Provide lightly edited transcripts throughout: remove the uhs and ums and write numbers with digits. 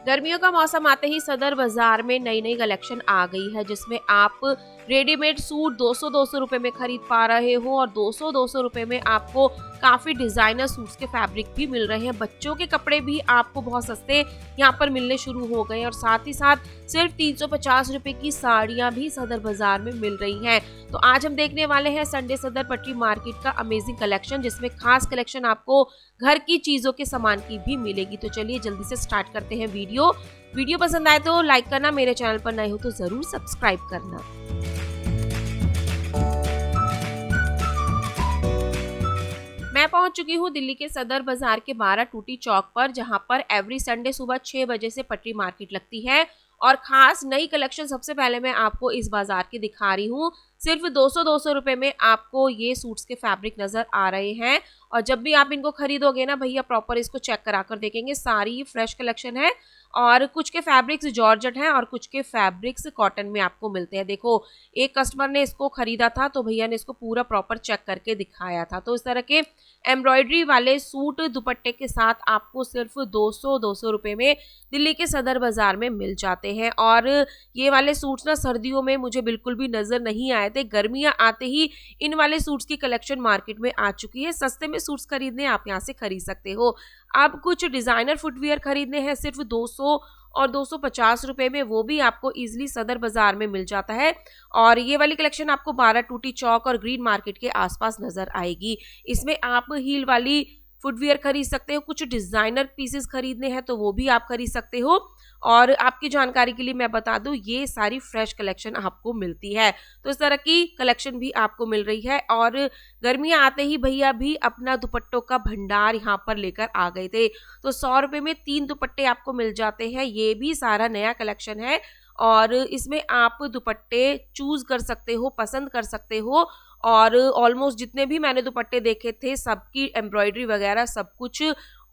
गर्मियों का मौसम आते ही सदर बाजार में नई नई कलेक्शन आ गई है, जिसमें आप रेडीमेड सूट 200-200 रुपए में खरीद पा रहे हो और 200-200 रुपए में आपको काफी डिजाइनर सूट्स के फैब्रिक भी मिल रहे हैं। बच्चों के कपड़े भी आपको बहुत सस्ते यहाँ पर मिलने शुरू हो गए हैं और साथ ही साथ सिर्फ 350 रुपए की साड़ियां भी सदर बाजार में मिल रही हैं। तो आज हम देखने वाले हैं संडे सदर पटरी मार्केट का अमेजिंग कलेक्शन, जिसमें खास कलेक्शन आपको घर की चीजों के सामान की भी मिलेगी। तो चलिए जल्दी से स्टार्ट करते हैं वीडियो पसंद आए तो लाइक करना, मेरे चैनल पर नए हो तो जरूर सब्सक्राइब करना। मैं पहुंच चुकी हूं दिल्ली के सदर बाजार के 12 टूटी चौक पर, जहां पर एवरी संडे सुबह 6 बजे से पटरी मार्केट लगती है और खास नई कलेक्शन सबसे पहले मैं आपको इस बाजार की दिखा रही हूँ। सिर्फ 200-200 रुपए में आपको ये सूट्स के फैब्रिक नजर आ रहे हैं और जब भी आप इनको खरीदोगे ना भैया, प्रॉपर इसको चेक करा कर देखेंगे। सारी फ्रेश कलेक्शन है और कुछ के फैब्रिक्स जॉर्जेट हैं और कुछ के फैब्रिक्स कॉटन में आपको मिलते हैं। देखो, एक कस्टमर ने इसको खरीदा था तो भैया ने इसको पूरा प्रॉपर चेक करके दिखाया था। तो इस तरह के एम्ब्रॉयडरी वाले सूट दुपट्टे के साथ आपको सिर्फ 200-200 रुपए में दिल्ली के सदर बाजार में मिल जाते हैं। और ये वाले सूट्स ना सर्दियों में मुझे बिल्कुल भी नजर नहीं आए थे। गर्मियां आते ही इन वाले सूट्स की कलेक्शन मार्केट में आ चुकी है। सस्ते में सूट्स खरीदने आप यहाँ से खरीद सकते हो। अब कुछ डिजाइनर फुटवियर खरीदने हैं सिर्फ 200 और 250 रुपए में, वो भी आपको इजीली सदर बाजार में मिल जाता है। और ये वाली कलेक्शन आपको 12 टूटी चौक और ग्रीन मार्केट के आसपास नजर आएगी। इसमें आप हील वाली फुटवियर खरीद सकते हो, कुछ डिजाइनर पीसेस खरीदने हैं तो वो भी आप खरीद सकते हो। और आपकी जानकारी के लिए मैं बता दूं, ये सारी फ्रेश कलेक्शन आपको मिलती है। तो इस तरह की कलेक्शन भी आपको मिल रही है। और गर्मियां आते ही भैया भी अपना दुपट्टों का भंडार यहाँ पर लेकर आ गए थे। तो 100 रुपए में 3 दुपट्टे आपको मिल जाते हैं। ये भी सारा नया कलेक्शन है और इसमें आप दुपट्टे चूज कर सकते हो, पसंद कर सकते हो। और ऑलमोस्ट जितने भी मैंने दुपट्टे देखे थे सबकी एम्ब्रॉयडरी वगैरह सब कुछ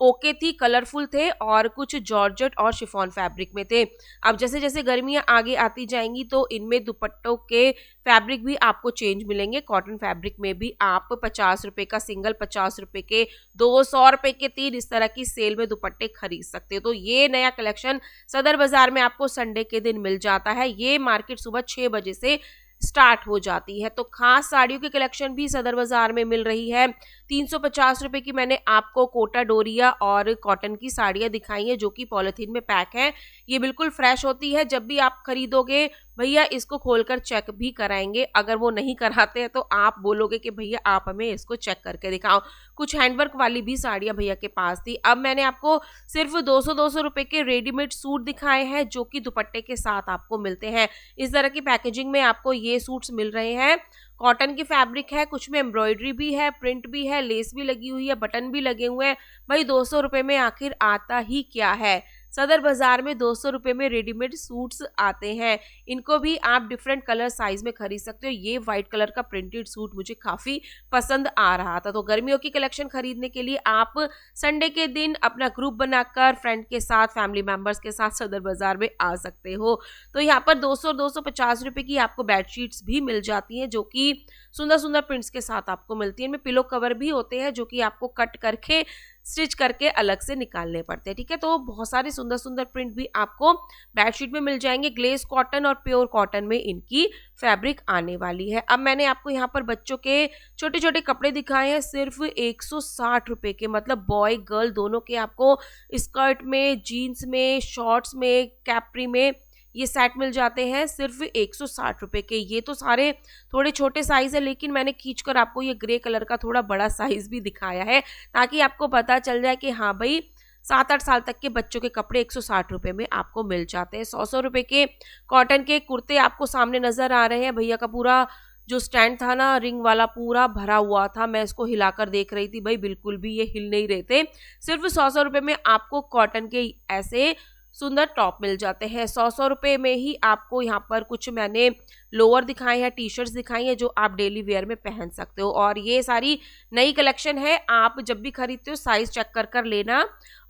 ओके थी, कलरफुल थे और कुछ जॉर्जेट और शिफॉन फैब्रिक में थे। अब जैसे जैसे गर्मियां आगे आती जाएंगी तो इनमें दुपट्टों के फैब्रिक भी आपको चेंज मिलेंगे। कॉटन फैब्रिक में भी आप 50 रुपए का सिंगल, 50 रुपए के 200 रुपए के 3, इस तरह की सेल में दुपट्टे खरीद सकते हो। तो ये नया कलेक्शन सदर बाजार में आपको संडे के दिन मिल जाता है। ये मार्केट सुबह 6 बजे से स्टार्ट हो जाती है। तो खास साड़ियों की कलेक्शन भी सदर बाजार में मिल रही है। 350 रुपए की मैंने आपको कोटा डोरिया और कॉटन की साड़ियां दिखाई हैं जो कि पॉलिथीन में पैक हैं। ये बिल्कुल फ्रेश होती है। जब भी आप खरीदोगे भैया इसको खोलकर चेक भी कराएंगे। अगर वो नहीं कराते हैं तो आप बोलोगे कि भैया आप हमें इसको चेक करके दिखाओ। कुछ हैंडवर्क वाली भी साड़ियां भैया के पास थी। अब मैंने आपको सिर्फ 200-200 रुपए के रेडीमेड सूट दिखाए हैं जो कि दुपट्टे के साथ आपको मिलते हैं। इस तरह की पैकेजिंग में आपको ये सूट्स मिल रहे हैं। कॉटन की फैब्रिक है, कुछ में एम्ब्रॉयडरी भी है, प्रिंट भी है, लेस भी लगी हुई है, बटन भी लगे हुए हैं। भाई 200 रुपए में आखिर आता ही क्या है। सदर बाजार में 200 रुपए में रेडीमेड सूट्स आते हैं। इनको भी आप डिफरेंट कलर साइज में खरीद सकते हो। ये व्हाइट कलर का प्रिंटेड सूट मुझे काफी पसंद आ रहा था। तो गर्मियों की कलेक्शन खरीदने के लिए आप संडे के दिन अपना ग्रुप बनाकर फ्रेंड के साथ, फैमिली मेंबर्स के साथ सदर बाजार में आ सकते हो। तो यहाँ पर 200-250 रुपए की आपको बेडशीट्स भी मिल जाती हैं जो कि सुंदर सुंदर प्रिंट्स के साथ आपको मिलती है। इनमें पिलो कवर भी होते हैं जो कि आपको कट करके स्टिच करके अलग से निकालने पड़ते हैं। ठीक है, तो बहुत सारे सुंदर सुंदर प्रिंट भी आपको बेडशीट में मिल जाएंगे। ग्लेज कॉटन और प्योर कॉटन में इनकी फैब्रिक आने वाली है। अब मैंने आपको यहाँ पर बच्चों के छोटे छोटे कपड़े दिखाए हैं सिर्फ 160 रुपए के, मतलब बॉय गर्ल दोनों के आपको स्कर्ट में, जीन्स में, शॉर्ट्स में, कैप्री में ये सेट मिल जाते हैं सिर्फ 160 रुपए के। ये तो सारे थोड़े छोटे साइज है, लेकिन मैंने खींचकर आपको ये ग्रे कलर का थोड़ा बड़ा साइज भी दिखाया है ताकि आपको पता चल जाए कि हाँ भाई 7-8 साल तक के बच्चों के कपड़े 160 रुपए में आपको मिल जाते हैं। 100 रुपए के कॉटन के कुर्ते आपको सामने नजर आ रहे हैं। भैया का पूरा जो स्टैंड था ना, रिंग वाला, पूरा भरा हुआ था। मैं इसको हिलाकर देख रही थी, भाई बिल्कुल भी ये हिल नहीं रहे थे। सिर्फ 100 रुपए में आपको कॉटन के ऐसे सुंदर टॉप मिल जाते हैं। 100 रुपए में ही आपको यहाँ पर कुछ मैंने लोअर दिखाए हैं, टी शर्ट्स दिखाई हैं जो आप डेली वेयर में पहन सकते हो। और ये सारी नई कलेक्शन है। आप जब भी खरीदते हो साइज चेक कर कर लेना।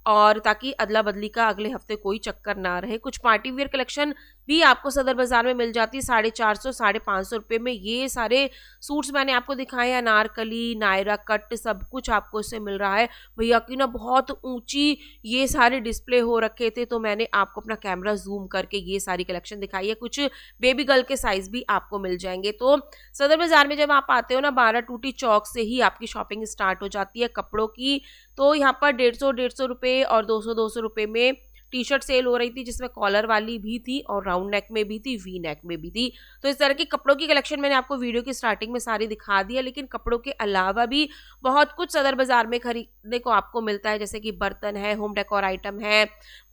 और ताकि अदला बदली का अगले हफ्ते कोई चक्कर ना रहे। कुछ पार्टी वेयर कलेक्शन भी आपको सदर बाजार में मिल जाती है 450 550 रुपये में। ये सारे सूट्स मैंने आपको दिखाए, अनारकली, नायरा कट, सब कुछ आपको इससे मिल रहा है। भैया की ना बहुत ऊंची ये सारे डिस्प्ले हो रखे थे, तो मैंने आपको अपना कैमरा जूम करके ये सारी कलेक्शन दिखाई है। कुछ बेबी गर्ल के साइज भी आपको मिल जाएंगे। तो सदर बाजार में जब आप आते हो ना, 12 टूटी चौक से ही आपकी शॉपिंग स्टार्ट हो जाती है कपड़ों की। तो यहाँ पर 150 रुपये और 200 रुपये में टी शर्ट सेल हो रही थी, जिसमें कॉलर वाली भी थी और राउंड नेक में भी थी, वी नेक में भी थी। तो इस तरह की कपड़ों की कलेक्शन मैंने आपको वीडियो की स्टार्टिंग में सारी दिखा दी है। लेकिन कपड़ों के अलावा भी बहुत कुछ सदर बाजार में खरीदने को आपको मिलता है, जैसे कि बर्तन है, होम डेकोर आइटम है,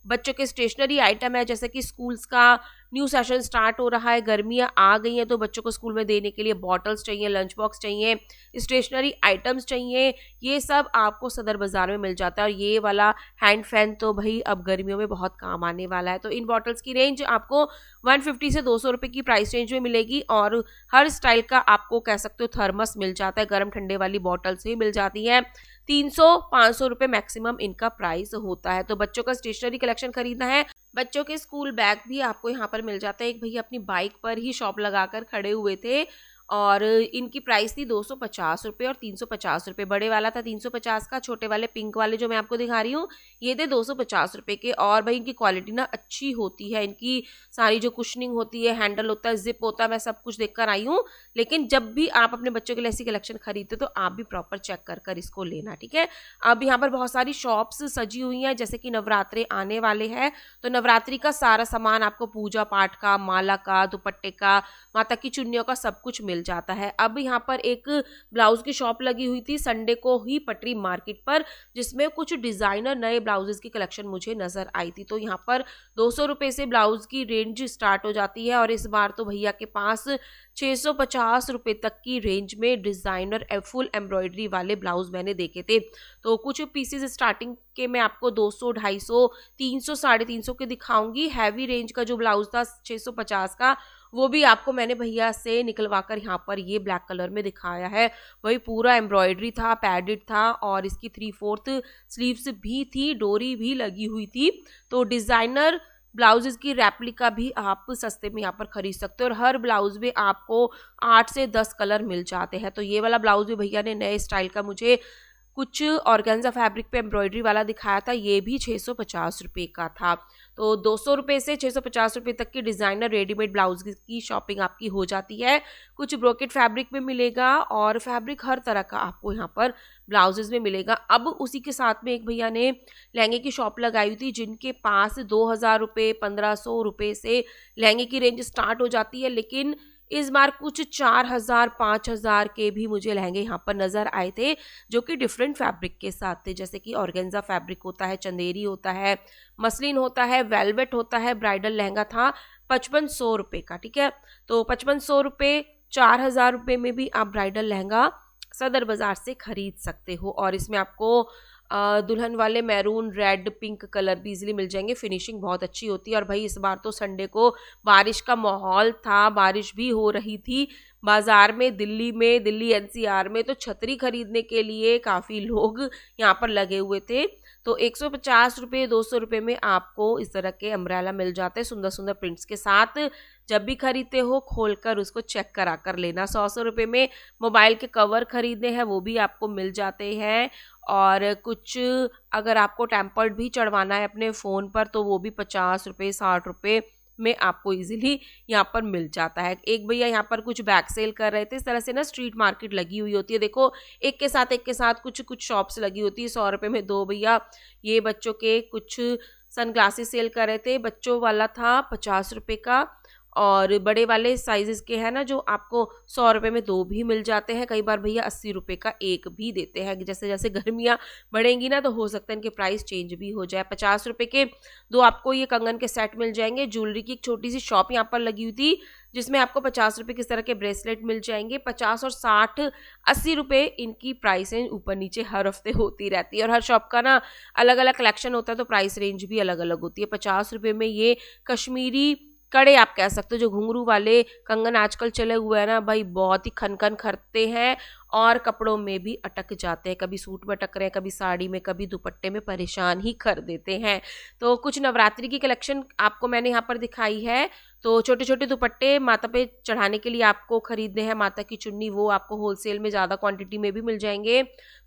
बच्चों के स्टेशनरी आइटम है, जैसे कि स्कूल्स का न्यू सेशन स्टार्ट हो रहा है, गर्मियाँ आ गई हैं, तो बच्चों को स्कूल में देने के लिए बॉटल्स चाहिए, लंच बॉक्स चाहिए, स्टेशनरी आइटम्स चाहिए, ये सब आपको सदर बाजार में मिल जाता है। और ये वाला हैंड फैन तो भाई अब गर्मियों में बहुत काम आने वाला है। तो इन बॉटल्स की रेंज आपको 150 से 200 रुपये की प्राइस रेंज में मिलेगी। और हर स्टाइल का आपको कह सकते हो थर्मस मिल जाता है, गर्म ठंडे वाली बॉटल्स भी मिल जाती हैं। 300-500 रुपये मैक्सिमम इनका प्राइस होता है। तो बच्चों का स्टेशनरी कलेक्शन खरीदना है, बच्चों के स्कूल बैग भी आपको यहाँ पर मिल जाता है। एक भैया अपनी बाइक पर ही शॉप लगाकर खड़े हुए थे और इनकी प्राइस थी 250 रुपये और 350 रुपये। बड़े वाला था 350 का, छोटे वाले पिंक वाले जो मैं आपको दिखा रही हूँ ये थे 250 रुपये के। और भाई इनकी क्वालिटी ना अच्छी होती है, इनकी सारी जो कुशनिंग होती है, हैंडल होता है, जिप होता है, मैं सब कुछ देख कर आई हूँ। लेकिन जब भी आप अपने बच्चों के लिए ऐसी कलेक्शन खरीदते तो आप भी प्रॉपर चेक कर कर इसको लेना, ठीक है। अब यहाँ पर बहुत सारी शॉप्स सजी हुई हैं, जैसे कि नवरात्रे आने वाले हैं, तो नवरात्रि का सारा सामान आपको पूजा पाठ का, माला का, दुपट्टे का, माता की चुन्नियों का सब कुछ मिल जाता है। अब यहाँ पर एक ब्लाउज की शॉप लगी हुई थी संडे को ही पटरी मार्केट पर, जिसमें कुछ डिजाइनर नए ब्लाउजेस की कलेक्शन मुझे नजर आई थी। तो यहाँ पर 200 रुपये से ब्लाउज की रेंज स्टार्ट हो जाती है और इस बार तो भैया के पास 650 रुपये तक की रेंज में डिजाइनर फुल एम्ब्रॉयडरी वाले ब्लाउज मैंने देखे थे। तो कुछ पीसेस स्टार्टिंग के मैं आपको 200, 250, 300, 350 के दिखाऊंगी। हैवी रेंज का जो ब्लाउज था 650 का, वो भी आपको मैंने भैया से निकलवा कर यहाँ पर ये ब्लैक कलर में दिखाया है। वही पूरा एम्ब्रॉयडरी था, पैडेड था और इसकी 3/4 स्लीव्स भी थी, डोरी भी लगी हुई थी। तो डिजाइनर ब्लाउजेस की रेप्लिका भी आप सस्ते में यहाँ पर खरीद सकते हो और हर ब्लाउज में आपको 8 से 10 कलर मिल जाते हैं। तो ये वाला ब्लाउज भी भैया ने नए स्टाइल का मुझे कुछ ऑर्गेन्जा फैब्रिक पे एम्ब्रॉयडरी वाला दिखाया था, ये भी 650 रुपये का था। तो 200 रुपये से 650 रुपये तक की डिज़ाइनर रेडीमेड ब्लाउज की शॉपिंग आपकी हो जाती है। कुछ ब्रोकेट फैब्रिक में मिलेगा और फैब्रिक हर तरह का आपको यहाँ पर ब्लाउजेज में मिलेगा। अब उसी के साथ में एक भैया ने लहंगे की शॉप लगाई हुई थी, जिनके पास 2000 रुपये, 1500 रुपये से लहंगे की रेंज स्टार्ट हो जाती है। लेकिन इस बार कुछ 4000, 5000 के भी मुझे लहंगे यहाँ पर नज़र आए थे, जो कि डिफरेंट फैब्रिक के साथ थे, जैसे कि ऑर्गेन्जा फैब्रिक होता है, चंदेरी होता है, मसलिन होता है, वेलवेट होता है। ब्राइडल लहंगा था 5500 रुपये का, ठीक है। तो 5500 रुपये, 4000 रुपये में भी आप ब्राइडल लहंगा सदर बाजार से खरीद सकते हो। और इसमें आपको दुल्हन वाले मैरून, रेड, पिंक कलर भी इजीली मिल जाएंगे। फिनिशिंग बहुत अच्छी होती है। और भाई इस बार तो संडे को बारिश का माहौल था, बारिश भी हो रही थी बाजार में, दिल्ली एनसीआर में। तो छतरी खरीदने के लिए काफ़ी लोग यहाँ पर लगे हुए थे। तो 150 रुपये, 200 रुपये में आपको इस तरह के अम्ब्रेला मिल जाते हैं सुंदर सुंदर प्रिंट्स के साथ। जब भी खरीदते हो खोलकर उसको चेक करा कर लेना। 100 रुपये में मोबाइल के कवर खरीदने हैं, वो भी आपको मिल जाते हैं। और कुछ अगर आपको टेम्पर्ड भी चढ़वाना है अपने फ़ोन पर, तो वो भी 50 रुपये, 60 रुपये में आपको इजीली यहाँ पर मिल जाता है। एक भैया यहाँ पर कुछ बैग सेल कर रहे थे। इस तरह से ना स्ट्रीट मार्केट लगी हुई होती है, देखो एक के साथ कुछ शॉप्स लगी होती है। 100 रुपये में दो भैया ये बच्चों के कुछ सनग्लासेस सेल कर रहे थे। बच्चों वाला था 50 रुपये का और बड़े वाले साइजेस के हैं ना, जो आपको 100 रुपये में दो भी मिल जाते हैं। कई बार भैया 80 रुपये का एक भी देते हैं। जैसे जैसे गर्मियाँ बढ़ेंगी ना, तो हो सकता है इनके प्राइस चेंज भी हो जाए। 50 रुपये के दो आपको ये कंगन के सेट मिल जाएंगे। ज्वेलरी की एक छोटी सी शॉप यहाँ पर लगी हुई थी, जिसमें आपको 50 रुपये किस तरह के ब्रेसलेट मिल जाएंगे। 50 और 60, 80 रुपये इनकी प्राइस रेंज ऊपर नीचे हर हफ्ते होती रहती है। और हर शॉप का ना अलग अलग कलेक्शन होता है, तो प्राइस रेंज भी अलग अलग होती है। 50 रुपये में ये कश्मीरी कड़े आप कह सकते हो, जो घुंघरू वाले कंगन आजकल चले हुए हैं ना भाई, बहुत ही खनखन खरते हैं और कपड़ों में भी अटक जाते हैं, कभी सूट में अटक रहे हैं, कभी साड़ी में, कभी दुपट्टे में, परेशान ही कर देते हैं। तो कुछ नवरात्रि की कलेक्शन आपको मैंने यहाँ पर दिखाई है। तो छोटे छोटे दुपट्टे माता पे चढ़ाने के लिए आपको खरीदने हैं, माता की चुन्नी वो आपको होलसेल में ज़्यादा क्वांटिटी में भी मिल जाएंगे,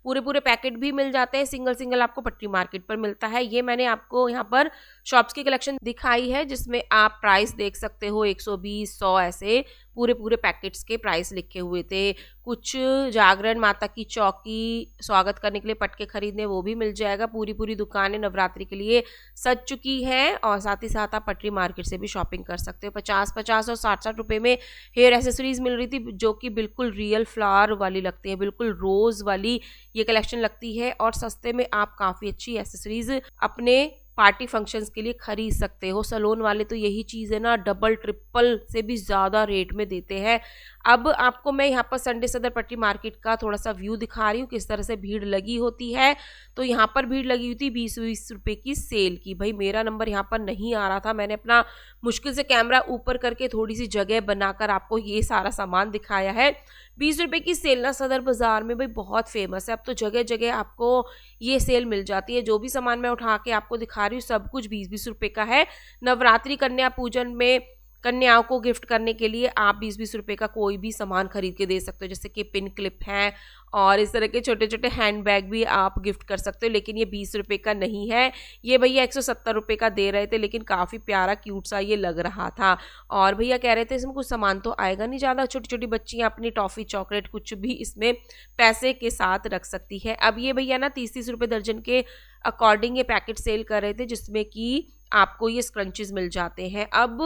पूरे पूरे पैकेट भी मिल जाते हैं, सिंगल सिंगल आपको पट्टी मार्केट पर मिलता है। ये मैंने आपको यहाँ पर शॉप्स की कलेक्शन दिखाई है जिसमें आप प्राइस देख सकते हो, 120, 100 ऐसे पूरे पूरे पैकेट्स के प्राइस लिखे हुए थे। कुछ जागरण, माता की चौकी, स्वागत करने के लिए पटके खरीदने, वो भी मिल जाएगा। पूरी पूरी दुकानें नवरात्रि के लिए सज चुकी है और साथ ही साथ आप पटरी मार्केट से भी शॉपिंग कर सकते हो। 50-50 और 60-60 रुपए में हेयर एसेसरीज मिल रही थी जो कि बिल्कुल रियल फ्लावर वाली लगती है, बिल्कुल रोज वाली ये कलेक्शन लगती है और सस्ते में आप काफ़ी अच्छी एसेसरीज अपने पार्टी फंक्शंस के लिए खरीद सकते हो। सलोन वाले तो यही चीज़ है ना, डबल ट्रिपल से भी ज़्यादा रेट में देते हैं। अब आपको मैं यहाँ पर संडे सदर पट्टी मार्केट का थोड़ा सा व्यू दिखा रही हूँ, किस तरह से भीड़ लगी होती है। तो यहाँ पर भीड़ लगी हुई थी 20-20 रुपये की सेल की। भाई मेरा नंबर यहाँ पर नहीं आ रहा था, मैंने अपना मुश्किल से कैमरा ऊपर करके थोड़ी सी जगह बनाकर आपको ये सारा सामान दिखाया है। 20 रुपये की सेल ना सदर बाज़ार में भाई बहुत फेमस है, अब तो जगह जगह आपको ये सेल मिल जाती है। जो भी सामान मैं उठा के आपको दिखा रही हूँ सब कुछ 20-20 रुपये का है। नवरात्रि कन्या पूजन में कन्याओं को गिफ्ट करने के लिए आप 20-20 रुपये का कोई भी सामान खरीद के दे सकते हो, जैसे कि पिन क्लिप हैं और इस तरह के छोटे छोटे हैंड बैग भी आप गिफ्ट कर सकते हो। लेकिन ये 20 रुपये का नहीं है, ये भैया 170 रुपये का दे रहे थे, लेकिन काफ़ी प्यारा क्यूट सा ये लग रहा था। और भैया कह रहे थे इसमें कुछ सामान तो आएगा नहीं ज़्यादा, छोटी छोटी बच्चियाँ अपनी टॉफ़ी चॉकलेट कुछ भी इसमें पैसे के साथ रख सकती है। अब ये भैया ना 30-30 रुपये दर्जन के अकॉर्डिंग ये पैकेट सेल कर रहे थे जिसमें कि आपको ये स्क्रंचेस मिल जाते हैं। अब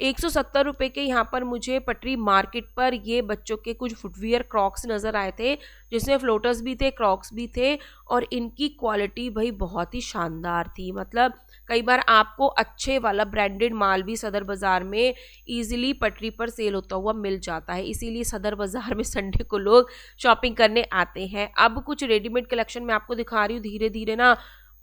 170 रुपये के यहाँ पर मुझे पटरी मार्केट पर ये बच्चों के कुछ फुटवियर क्रॉक्स नज़र आए थे जिसमें फ्लोटर्स भी थे, क्रॉक्स भी थे और इनकी क्वालिटी भाई बहुत ही शानदार थी। मतलब कई बार आपको अच्छे वाला ब्रांडेड माल भी सदर बाज़ार में ईजिली पटरी पर सेल होता हुआ मिल जाता है, इसीलिए सदर बाज़ार में संडे को लोग शॉपिंग करने आते हैं। अब कुछ रेडीमेड कलेक्शन मैं आपको दिखा रही हूँ। धीरे धीरे ना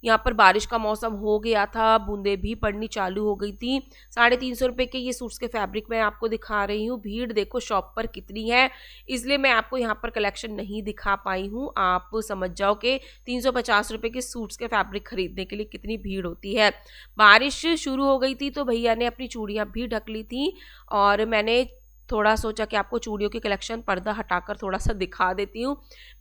यहाँ पर बारिश का मौसम हो गया था, बूंदें भी पड़नी चालू हो गई थी। 350 रुपये के ये सूट्स के फैब्रिक मैं आपको दिखा रही हूँ। भीड़ देखो शॉप पर कितनी है, इसलिए मैं आपको यहाँ पर कलेक्शन नहीं दिखा पाई हूँ। आप समझ जाओ कि 350 रुपये के सूट्स के फैब्रिक खरीदने के लिए कितनी भीड़ होती है। बारिश शुरू हो गई थी तो भैया ने अपनी चूड़ियाँ भी ढक ली थी और मैंने थोड़ा सोचा कि आपको चूड़ियों की कलेक्शन पर्दा हटाकर थोड़ा सा दिखा देती हूँ।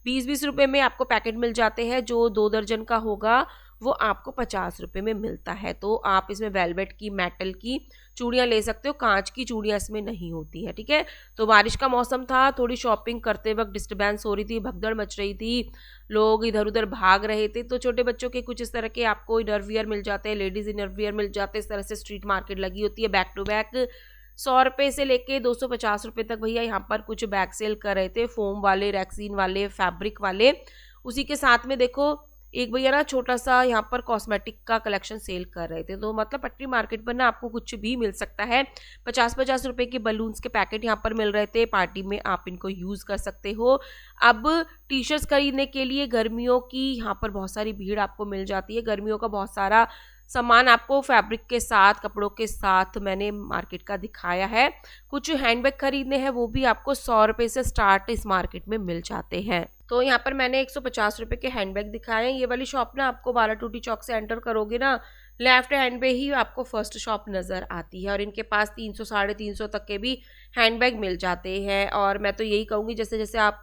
20-20 रुपये में आपको पैकेट मिल जाते हैं, जो 2 दर्जन का होगा वो आपको 50 रुपये में मिलता है। तो आप इसमें वेलवेट की, मेटल की चूड़ियाँ ले सकते हो, कांच की चूड़ियाँ इसमें नहीं होती हैं, ठीक है। तो बारिश का मौसम था, थोड़ी शॉपिंग करते वक्त डिस्टर्बेंस हो रही थी, भगदड़ मच रही थी, लोग इधर उधर भाग रहे थे। तो छोटे बच्चों के कुछ इस तरह के आपको इनर वियर मिल जाते हैं, लेडीज़ इनर वियर मिल जाते हैं। इस तरह से स्ट्रीट मार्केट लगी होती है बैक टू बैक। 100 रुपये से लेके 250 रुपये तक भैया यहाँ पर कुछ बैग सेल कर रहे थे, फोम वाले, रैक्सीन वाले, फैब्रिक वाले। उसी के साथ में देखो एक भैया ना छोटा सा यहाँ पर कॉस्मेटिक का कलेक्शन सेल कर रहे थे। तो मतलब पटरी मार्केट पर ना आपको कुछ भी मिल सकता है। 50-50 रुपये के बलून्स के पैकेट यहाँ पर मिल रहे थे, पार्टी में आप इनको यूज़ कर सकते हो। अब टी शर्ट्स खरीदने के लिए गर्मियों की यहाँ पर बहुत सारी भीड़ आपको मिल जाती है। गर्मियों का बहुत सारा सामान आपको फैब्रिक के साथ, कपड़ों के साथ मैंने मार्केट का दिखाया है। कुछ हैंडबैग खरीदने हैं वो भी आपको 100 रुपये से स्टार्ट इस मार्केट में मिल जाते हैं। तो यहाँ पर मैंने 150 रुपये के हैंडबैग दिखाए हैं। ये वाली शॉप ना आपको 12 टूटी चौक से एंटर करोगे ना, लेफ्ट हैंड पे ही आपको फर्स्ट शॉप नज़र आती है और इनके पास 300 350 तक के भी हैंडबैग मिल जाते हैं। और मैं तो यही कहूँगी जैसे जैसे आप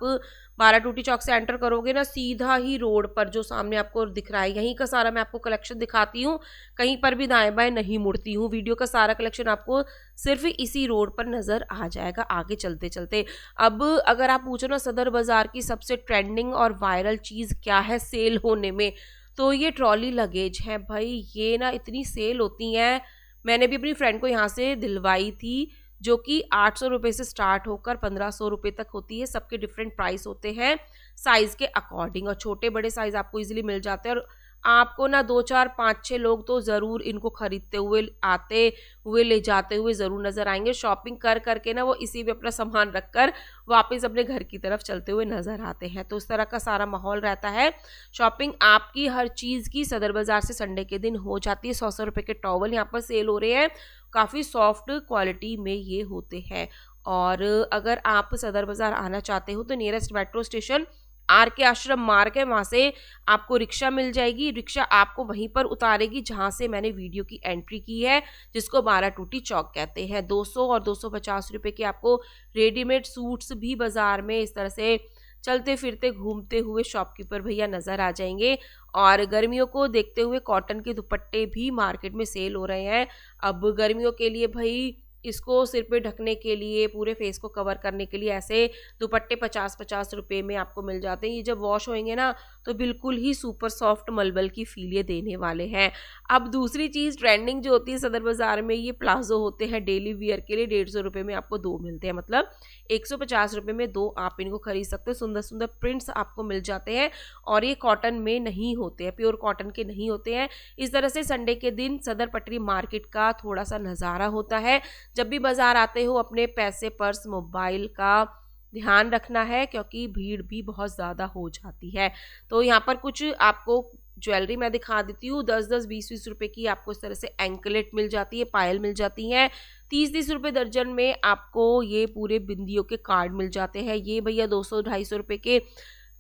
12 टूटी चौक से एंटर करोगे ना, सीधा ही रोड पर जो सामने आपको दिख रहा है यहीं का सारा मैं आपको कलेक्शन दिखाती हूँ, कहीं पर भी दाएं बाएं नहीं मुड़ती हूँ। वीडियो का सारा कलेक्शन आपको सिर्फ इसी रोड पर नज़र आ जाएगा आगे चलते चलते। अब अगर आप पूछो ना सदर बाज़ार की सबसे ट्रेंडिंग और वायरल चीज़ क्या है सेल होने में, तो ये ट्रॉली लगेज है भाई। ये ना इतनी सेल होती हैं, मैंने भी अपनी फ्रेंड को यहाँ से दिलवाई थी, जो कि 800 रुपये से स्टार्ट होकर 1500 रुपये तक होती है। सबके डिफरेंट प्राइस होते हैं साइज़ के अकॉर्डिंग और छोटे बड़े साइज़ आपको इजीली मिल जाते हैं। और आपको ना 2 4 5 6 लोग तो ज़रूर इनको खरीदते हुए, आते हुए, ले जाते हुए ज़रूर नज़र आएंगे। शॉपिंग कर करके ना वो इसी में अपना सामान रख कर वापस अपने घर की तरफ चलते हुए नज़र आते हैं। तो इस तरह का सारा माहौल रहता है। शॉपिंग आपकी हर चीज़ की सदर बाज़ार से संडे के दिन हो जाती है। 100 रुपये के टॉवल यहाँ पर सेल हो रहे हैं, काफ़ी सॉफ्ट क्वालिटी में ये होते हैं। और अगर आप सदर बाज़ार आना चाहते हो तो नियरेस्ट मेट्रो स्टेशन आर के आश्रम मार्ग है, वहाँ से आपको रिक्शा मिल जाएगी। रिक्शा आपको वहीं पर उतारेगी जहाँ से मैंने वीडियो की एंट्री की है, जिसको 12 टूटी चौक कहते हैं। 200 और 250 रुपये के आपको रेडीमेड सूट्स भी बाज़ार में इस तरह से चलते फिरते घूमते हुए शॉपकीपर भैया नज़र आ जाएंगे। और गर्मियों को देखते हुए कॉटन के दुपट्टे भी मार्केट में सेल हो रहे हैं। अब गर्मियों के लिए भाई इसको सिर पे ढकने के लिए, पूरे फेस को कवर करने के लिए ऐसे दुपट्टे 50-50 रुपए में आपको मिल जाते हैं। ये जब वॉश होंगे ना तो बिल्कुल ही सुपर सॉफ्ट मलबल की फील ये देने वाले हैं। अब दूसरी चीज़ ट्रेंडिंग जो होती है सदर बाज़ार में, ये प्लाजो होते हैं डेली वियर के लिए। 150 रुपये में आपको 2 मिलते हैं, मतलब 150 रुपये में 2 आप इनको खरीद सकते हो। सुंदर सुंदर प्रिंट्स आपको मिल जाते हैं और ये कॉटन में नहीं होते हैं, प्योर कॉटन के नहीं होते हैं। इस तरह से संडे के दिन सदर पटरी मार्केट का थोड़ा सा नज़ारा होता है। जब भी बाज़ार आते हो अपने पैसे, पर्स, मोबाइल का ध्यान रखना है क्योंकि भीड़ भी बहुत ज़्यादा हो जाती है। तो यहाँ पर कुछ आपको ज्वेलरी मैं दिखा देती हूँ। 10-10, 20-20 रुपए की आपको इस तरह से एंकलेट मिल जाती है, पायल मिल जाती हैं। 30-30 रुपये दर्जन में आपको ये पूरे बिंदियों के कार्ड मिल जाते हैं। ये भैया 200-250 रुपये के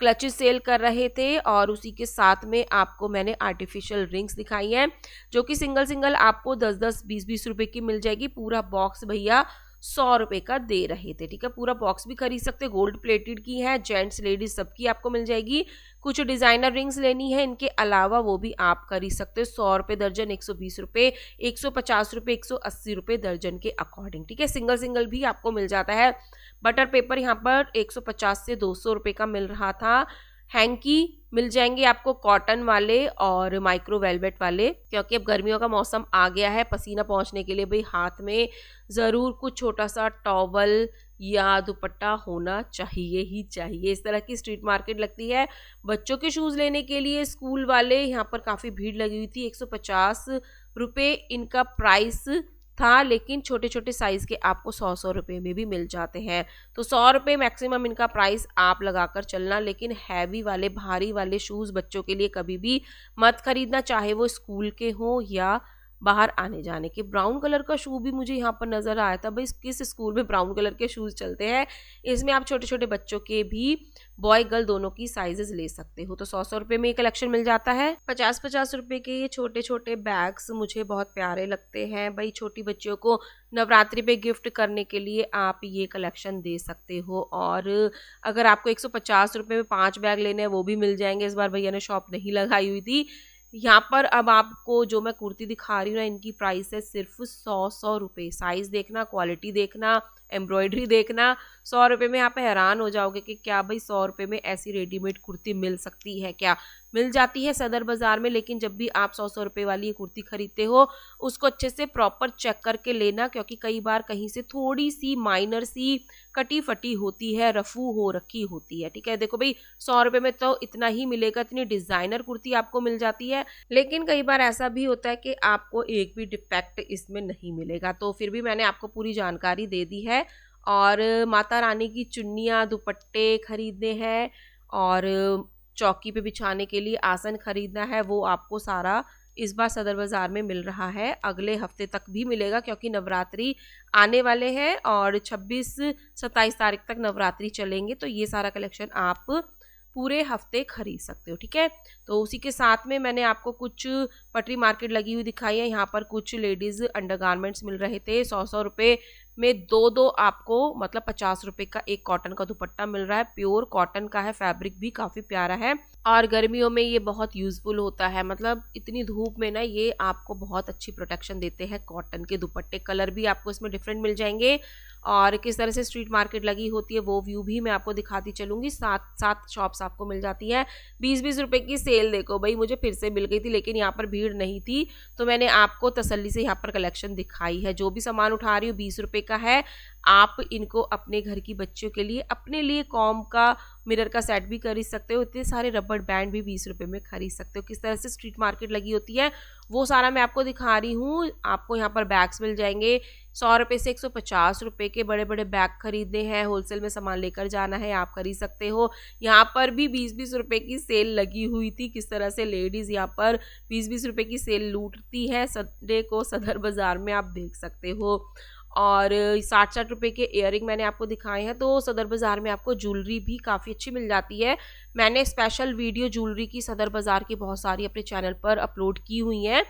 क्लचेस सेल कर रहे थे और उसी के साथ में आपको मैंने आर्टिफिशियल रिंग्स दिखाई हैं जो कि सिंगल सिंगल आपको 10-10, 20-20 रुपए की मिल जाएगी। पूरा बॉक्स भैया 100 रुपए का दे रहे थे, ठीक है। पूरा बॉक्स भी खरीद सकते, गोल्ड प्लेटेड की है, जेंट्स लेडीज सबकी आपको मिल जाएगी। कुछ डिजाइनर रिंग्स लेनी है इनके अलावा वो भी आप खरीद सकते हो। 100 रुपये दर्जन, 120 रुपये, 150 रुपये, 180 रुपये दर्जन के अकॉर्डिंग, ठीक है। सिंगल सिंगल भी आपको मिल जाता है। बटर पेपर यहाँ पर 150 से 200 रुपये का मिल रहा था। हैंकी मिल जाएंगे आपको कॉटन वाले और माइक्रो वेलवेट वाले, क्योंकि अब गर्मियों का मौसम आ गया है। पसीना पहुंचने के लिए भाई हाथ में ज़रूर कुछ छोटा सा टॉवल या दुपट्टा होना चाहिए ही चाहिए। इस तरह की स्ट्रीट मार्केट लगती है। बच्चों के शूज़ लेने के लिए स्कूल वाले यहाँ पर काफ़ी भीड़ लगी हुई थी। 150 रुपये इनका प्राइस था, लेकिन छोटे छोटे साइज़ के आपको 100-100 रुपये में भी मिल जाते हैं। तो 100 रुपये मैक्सिमम इनका प्राइस आप लगाकर चलना। लेकिन हैवी वाले, भारी वाले शूज़ बच्चों के लिए कभी भी मत खरीदना, चाहे वो स्कूल के हों या बाहर आने जाने के। ब्राउन कलर का शू भी मुझे यहाँ पर नज़र आया था। भाई किस स्कूल में ब्राउन कलर के शूज़ चलते हैं। इसमें आप छोटे छोटे बच्चों के भी, बॉय गर्ल दोनों की साइजेस ले सकते हो। तो 100-100 रुपये में ये कलेक्शन मिल जाता है। 50-50 रुपये के ये छोटे छोटे बैग्स मुझे बहुत प्यारे लगते हैं। भाई छोटी बच्चियों को नवरात्रि पे गिफ्ट करने के लिए आप ये कलेक्शन दे सकते हो। और अगर आपको 150 रुपये में 5 बैग लेने हैं वो भी मिल जाएंगे। इस बार भैया ने शॉप नहीं लगाई हुई थी यहाँ पर। अब आपको जो मैं कुर्ती दिखा रही हूँ ना, इनकी प्राइस है सिर्फ 100 रुपये। साइज़ देखना, क्वालिटी देखना, एम्ब्रॉयडरी देखना। 100 रुपये में आप हैरान हो जाओगे कि क्या भाई 100 रुपये में ऐसी रेडीमेड कुर्ती मिल सकती है क्या। मिल जाती है सदर बाज़ार में, लेकिन जब भी आप 100-100 रुपये वाली ये कुर्ती खरीदते हो उसको अच्छे से प्रॉपर चेक करके लेना, क्योंकि कई बार कहीं से थोड़ी सी माइनर सी कटी फटी होती है, रफू हो रखी होती है, ठीक है। देखो भाई 100 रुपये में तो इतना ही मिलेगा, इतनी डिज़ाइनर कुर्ती आपको मिल जाती है। लेकिन कई बार ऐसा भी होता है कि आपको एक भी डिफेक्ट इसमें नहीं मिलेगा। तो फिर भी मैंने आपको पूरी जानकारी दे दी है। और माता रानी की चुन्नियाँ, दुपट्टे खरीदने हैं और चौकी पे बिछाने के लिए आसन खरीदना है, वो आपको सारा इस बार सदर बाज़ार में मिल रहा है। अगले हफ्ते तक भी मिलेगा क्योंकि नवरात्रि आने वाले हैं और 26-27 तारीख तक नवरात्रि चलेंगे। तो ये सारा कलेक्शन आप पूरे हफ्ते खरीद सकते हो, ठीक है। तो उसी के साथ में मैंने आपको कुछ पटरी मार्केट लगी हुई दिखाई है। यहाँ पर कुछ लेडीज़ अंडरगारमेंट्स मिल रहे थे। 100-100 रुपये में 2-2 आपको, मतलब 50 रुपये का एक कॉटन का दुपट्टा मिल रहा है। प्योर कॉटन का है, फैब्रिक भी काफ़ी प्यारा है और गर्मियों में ये बहुत यूज़फुल होता है। मतलब इतनी धूप में ना ये आपको बहुत अच्छी प्रोटेक्शन देते हैं कॉटन के दुपट्टे। कलर भी आपको इसमें डिफरेंट मिल जाएंगे और किस तरह से स्ट्रीट मार्केट लगी होती है वो व्यू भी मैं आपको दिखाती चलूँगी। 7 शॉप्स आपको मिल जाती हैं। 20-20 रुपये की सेल देखो भाई, मुझे फिर से मिल गई थी, लेकिन यहाँ पर भीड़ नहीं थी तो मैंने आपको तसल्ली से यहाँ पर कलेक्शन दिखाई है। जो भी सामान उठा रही हूँ 20 रुपये का है। आप इनको अपने घर की बच्चियों के लिए, अपने लिए कॉम का मिरर का सेट भी खरीद सकते हो। इतने सारे रबड़ बैंड भी 20 रुपये में खरीद सकते हो। किस तरह से स्ट्रीट मार्केट लगी होती है वो सारा मैं आपको दिखा रही हूँ। आपको यहाँ पर बैग्स मिल जाएंगे 100 रुपये से 150 रुपये के। बड़े बड़े बैग खरीदने हैं, होलसेल में सामान लेकर जाना है, आप खरीद सकते हो। यहाँ पर भी 20-20 रुपये की सेल लगी हुई थी। किस तरह से लेडीज़ यहाँ पर 20-20 रुपये की सेल लूटती है संडे को सदर बाज़ार में, आप देख सकते हो। और 60-60 रुपये के इयररिंग मैंने आपको दिखाए हैं। तो सदर बाज़ार में आपको ज्वेलरी भी काफ़ी अच्छी मिल जाती है। मैंने स्पेशल वीडियो ज्वेलरी की सदर बाज़ार की बहुत सारी अपने चैनल पर अपलोड की हुई हैं।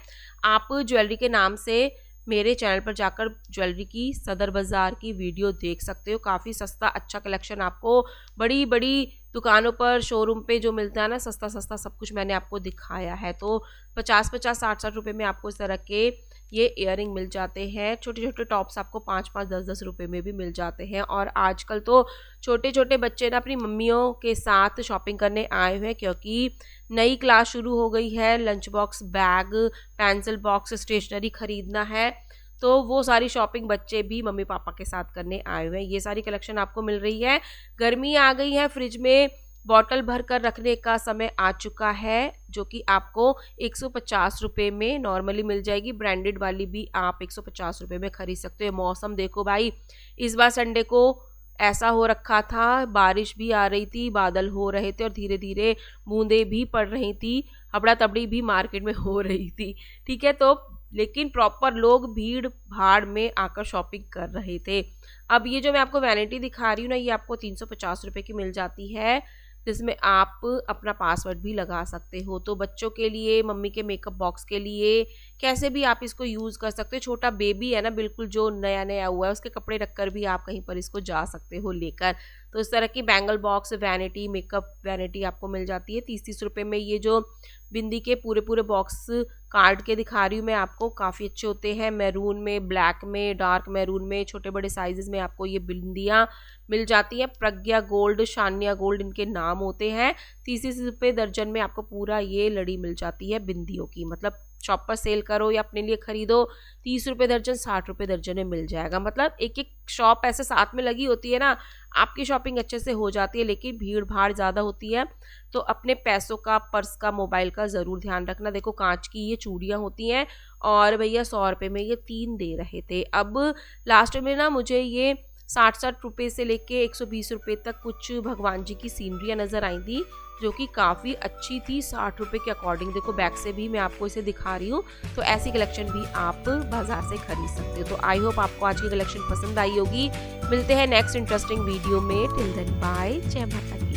आप ज्वेलरी के नाम से मेरे चैनल पर जाकर ज्वेलरी की सदर बाज़ार की वीडियो देख सकते हो। काफ़ी सस्ता अच्छा कलेक्शन आपको बड़ी बड़ी दुकानों पर शोरूम पे जो मिलता है ना, सस्ता सस्ता सब कुछ मैंने आपको दिखाया है। तो 50-50 60-60 रुपये में आपको इस तरह के ये इयररिंग मिल जाते हैं। छोटे छोटे टॉप्स आपको 5-5 10-10 रुपये में भी मिल जाते हैं। और आजकल तो छोटे छोटे बच्चे ना अपनी मम्मियों के साथ शॉपिंग करने आए हुए हैं, क्योंकि नई क्लास शुरू हो गई है। Lunch box, bag, pencil box, stationery खरीदना है, तो वो सारी शॉपिंग बच्चे भी मम्मी पापा के साथ करने आए हुए हैं। ये सारी कलेक्शन आपको मिल रही है। गर्मी आ गई है, फ्रिज में बॉटल भर कर रखने का समय आ चुका है, जो कि आपको 150 रुपये में नॉर्मली मिल जाएगी। ब्रांडेड वाली भी आप 150 रुपये में खरीद सकते हो। मौसम देखो भाई, इस बार संडे को ऐसा हो रखा था, बारिश भी आ रही थी, बादल हो रहे थे और धीरे धीरे बूंदें भी पड़ रही थी, हबड़ा तबड़ी भी मार्केट में हो रही थी। ठीक है, तो लेकिन प्रॉपर लोग भीड़ भाड़ में आकर शॉपिंग कर रहे थे। अब ये जो मैं आपको वैनिटी दिखा रही हूँ ना, ये आपको 350 रुपये की मिल जाती है, जिसमें आप अपना पासवर्ड भी लगा सकते हो। तो बच्चों के लिए, मम्मी के मेकअप बॉक्स के लिए, कैसे भी आप इसको यूज़ कर सकते हो। छोटा बेबी है ना, बिल्कुल जो नया नया हुआ है, उसके कपड़े रखकर भी आप कहीं पर इसको जा सकते हो लेकर। तो इस तरह की bangle box, vanity, makeup vanity आपको मिल जाती है 30-30 रुपये में। ये जो बिंदी के पूरे पूरे बॉक्स कार्ड के दिखा रही हूँ मैं आपको, काफ़ी अच्छे होते हैं। मैरून में, ब्लैक में, डार्क मैरून में, छोटे बड़े साइजेस में आपको ये बिंदियाँ मिल जाती हैं। प्रज्ञा गोल्ड, शान्या गोल्ड इनके नाम होते हैं। 30-30 रुपये दर्जन में आपको पूरा ये लड़ी मिल जाती है बिंदियों की। मतलब शॉप पर सेल करो या अपने लिए खरीदो, 30 रुपये दर्जन, 60 रुपये दर्जन में मिल जाएगा। मतलब एक एक शॉप ऐसे साथ में लगी होती है ना, आपकी शॉपिंग अच्छे से हो जाती है। लेकिन भीड़ भाड़ ज़्यादा होती है, तो अपने पैसों का, पर्स का, मोबाइल का ज़रूर ध्यान रखना। देखो कांच की ये चूड़ियाँ होती हैं और भैया 100 रुपये में ये 3 दे रहे थे। अब लास्ट में ना मुझे ये 60-60 रुपये से लेके 120 रुपये तक कुछ भगवान जी की सीनरियाँ नज़र आई थी, जो कि काफ़ी अच्छी थी 60 रुपये के अकॉर्डिंग। देखो बैक से भी मैं आपको इसे दिखा रही हूँ। तो ऐसी कलेक्शन भी आप बाजार से खरीद सकते हो। तो आई होप आपको आज की कलेक्शन पसंद आई होगी। मिलते हैं नेक्स्ट इंटरेस्टिंग वीडियो में। टिल देन बाय, जय माता दी।